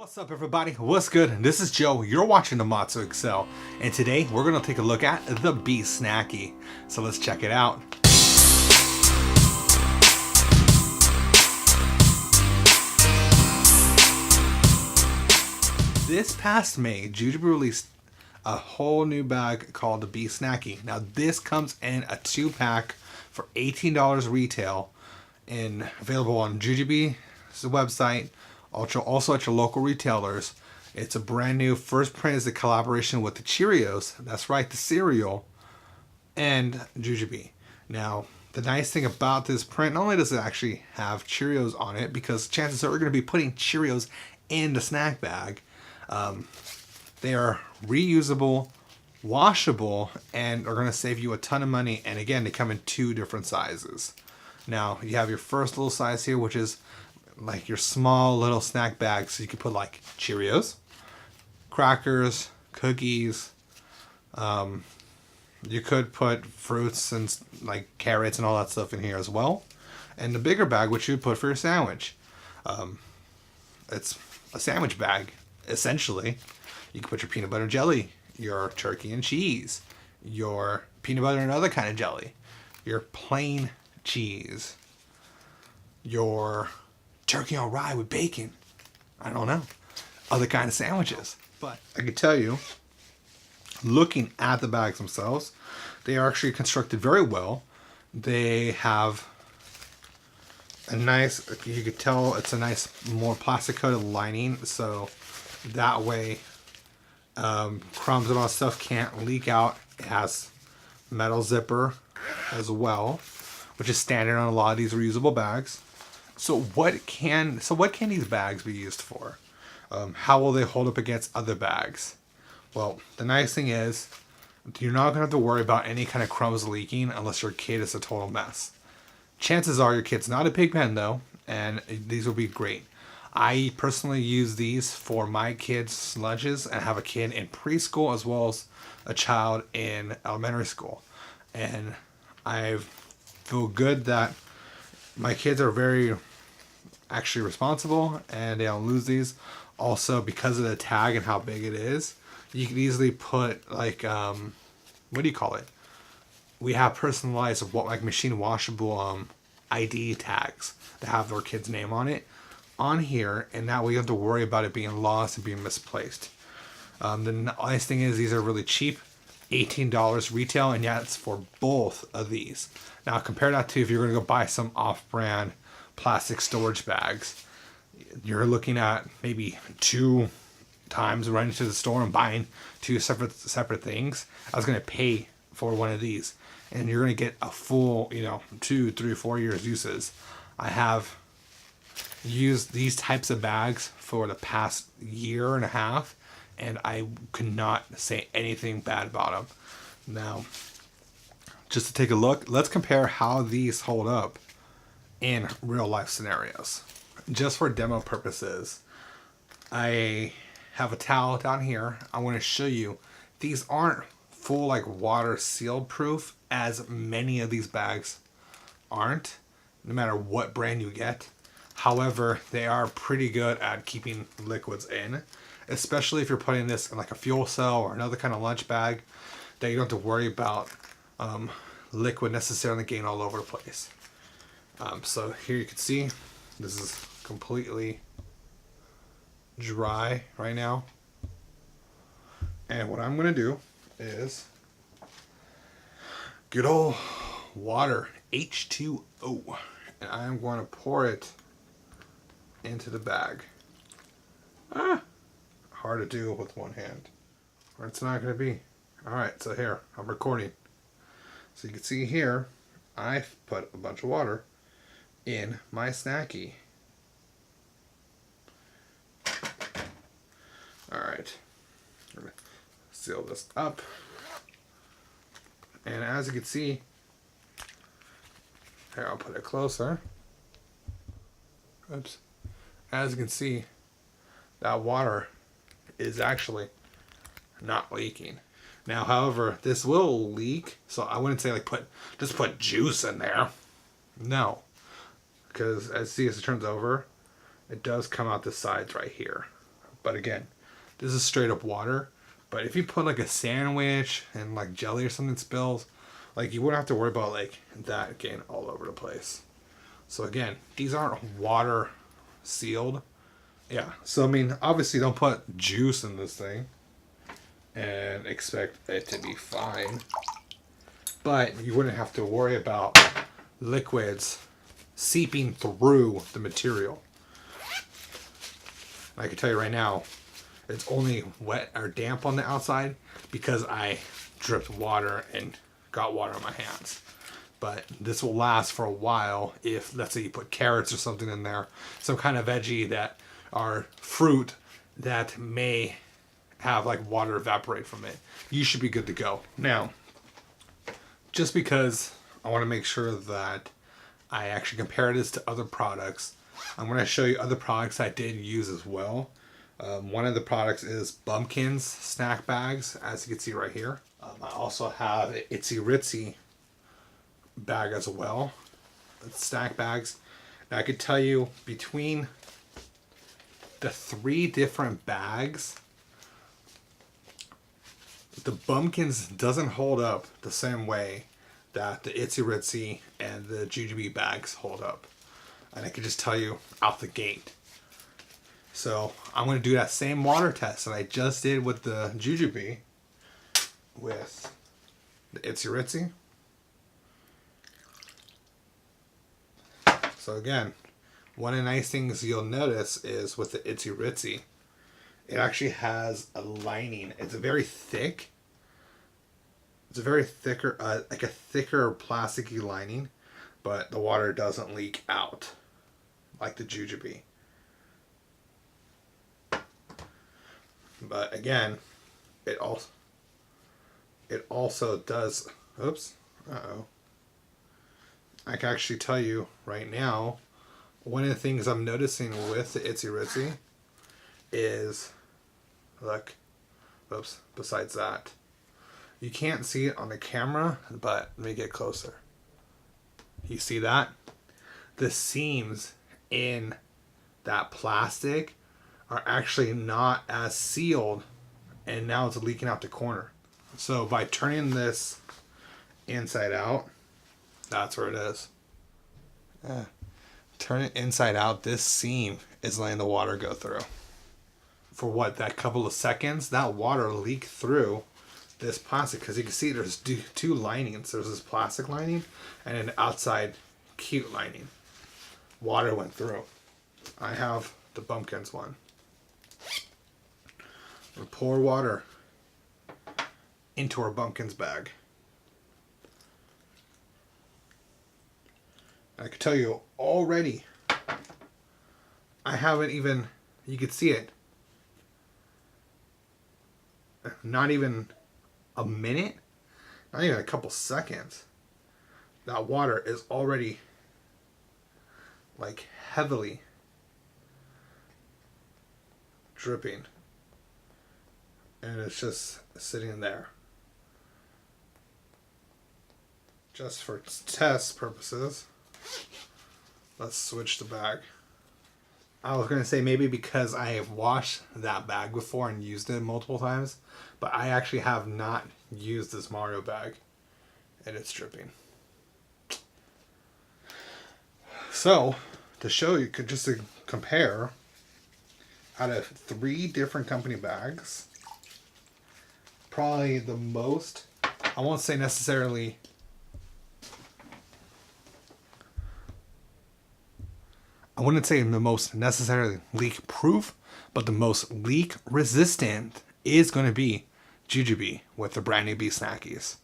What's up everybody, what's good? This is Joe, you're watching the MXL, and today we're going to take a look at the Be Snacky. So let's check it out. This past May, Jujube released a whole new bag called the Be Snacky. Now this comes in a 2-pack for $18 retail and available on Jujube's website, also at your local retailers. It's a brand new, first print is a collaboration with the Cheerios, that's right, the cereal, and Jujube. Now, the nice thing about this print, not only does it actually have Cheerios on it, because chances are we're going to be putting Cheerios in the snack bag, they are reusable, washable, and are going to save you a ton of money. And again, they come in 2 different sizes. Now, you have your first little size here, which is like your small little snack bag, so you could put like Cheerios, crackers, cookies, you could put fruits and like carrots and all that stuff in here as well. And the bigger bag, which you would put for your sandwich, it's a sandwich bag essentially. You can put your peanut butter and jelly, your turkey and cheese, your peanut butter and other kind of jelly, your plain cheese, your turkey on rye with bacon, I don't know, other kind of sandwiches. But I can tell you, looking at the bags themselves, they are actually constructed very well. They have a nice, you could tell it's a nice, more plastic coated lining, so that way crumbs and all that stuff can't leak out. It has metal zipper as well, which is standard on a lot of these reusable bags. So what can these bags be used for? How will they hold up against other bags? Well, the nice thing is you're not going to have to worry about any kind of crumbs leaking unless your kid is a total mess. Chances are your kid's not a pig pen though, and these will be great. I personally use these for my kids' lunches and have a kid in preschool as well as a child in elementary school. And I feel good that my kids are very actually responsible and they don't lose these. Also, because of the tag and how big it is, you can easily put like, what do you call it? We have personalized like machine washable ID tags that have their kid's name on it on here, and that way you don't have to worry about it being lost and being misplaced. The nice thing is these are really cheap, $18 retail, and yeah, it's for both of these. Now compare that to if you're going to go buy some off-brand plastic storage bags. You're looking at maybe 2 times running to the store and buying 2 separate things. I was going to pay for one of these, and you're going to get a full, 2, 3, 4 years uses. I have used these types of bags for the past year and a half, and I could not say anything bad about them. Now, just to take a look, let's compare how these hold up in real life scenarios. Just for demo purposes, I have a towel down here. I want to show you these aren't full like water seal proof, as many of these bags aren't, no matter what brand you get. However, they are pretty good at keeping liquids in, especially if you're putting this in like a fuel cell or another kind of lunch bag that you don't have to worry about liquid necessarily getting all over the place. So here you can see this is completely dry right now. And what I'm going to do is good old water, H2O, and I'm going to pour it into the bag. Hard to do with one hand, or it's not going to be. Alright, so here, I'm recording. So you can see here, I've put a bunch of water in my Snacky. Alright, I'm going to seal this up. And as you can see, here, I'll put it closer. Oops. As you can see, that water is actually not leaking. Now, however, this will leak, so I wouldn't say like just put juice in there. No, because as it turns over, it does come out the sides right here. But again, this is straight up water. But if you put like a sandwich and like jelly or something spills, like you wouldn't have to worry about like that getting all over the place. So again, these aren't water sealed. Yeah, so I mean, obviously don't put juice in this thing and expect it to be fine. But you wouldn't have to worry about liquids seeping through the material. I can tell you right now, it's only wet or damp on the outside because I dripped water and got water on my hands. But this will last for a while if, let's say, you put carrots or something in there, some kind of veggie that are fruit that may have like water evaporate from it. You should be good to go. Now, just because I want to make sure that I actually compare this to other products, I'm going to show you other products I did use as well. One of the products is Bumpkins snack bags, as you can see right here. I also have an Itzy Ritzy bag as well. Snack bags. Now I could tell you between the 3 different bags, the Bumpkins doesn't hold up the same way that the Itzy Ritzy and the Jujube bags hold up. And I can just tell you out the gate. So I'm going to do that same water test that I just did with the Jujube with the Itzy Ritzy. So again, one of the nice things you'll notice is with the Itzy Ritzy, it actually has a lining. It's a very thick. It's a very thicker, like a thicker plasticky lining, but the water doesn't leak out like the Jujube. But again, it also does. Oops. I can actually tell you right now, one of the things I'm noticing with the Itzy Ritzy is, look, oops, besides that, you can't see it on the camera, but let me get closer. You see that? The seams in that plastic are actually not as sealed, and now it's leaking out the corner. So by turning this inside out, that's where it is. Yeah. Turn it inside out, this seam is letting the water go through. For what, that couple of seconds, that water leaked through this plastic, because you can see there's 2 linings. There's this plastic lining and an outside cute lining. Water went through. I have the Bumpkins one. We'll pour water into our Bumpkins bag. I can tell you already, I haven't even, you can see it, not even a minute, not even a couple seconds, that water is already like heavily dripping, and it's just sitting there. Just for test purposes, let's switch the bag. I was going to say maybe because I have washed that bag before and used it multiple times, but I actually have not used this Mario bag, and it's dripping. So, to show you, just to compare, out of 3 different company bags, probably the most, I won't say necessarily, I wouldn't say the most necessarily leak proof, but the most leak resistant is going to be Jujube with the brand new Be Snackies.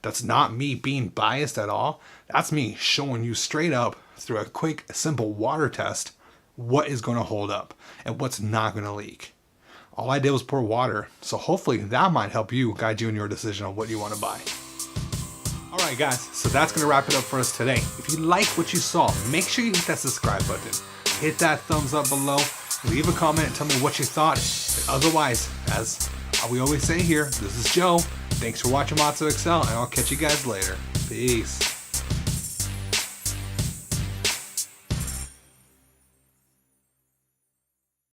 That's not me being biased at all. That's me showing you straight up through a quick, simple water test what is going to hold up and what's not going to leak. All I did was pour water, so hopefully that might help you, guide you in your decision on what you want to buy. Alright guys, so that's going to wrap it up for us today. If you like what you saw, make sure you hit that subscribe button. Hit that thumbs up below. Leave a comment and tell me what you thought. Otherwise, as we always say here, this is Joe. Thanks for watching MXL, and I'll catch you guys later. Peace.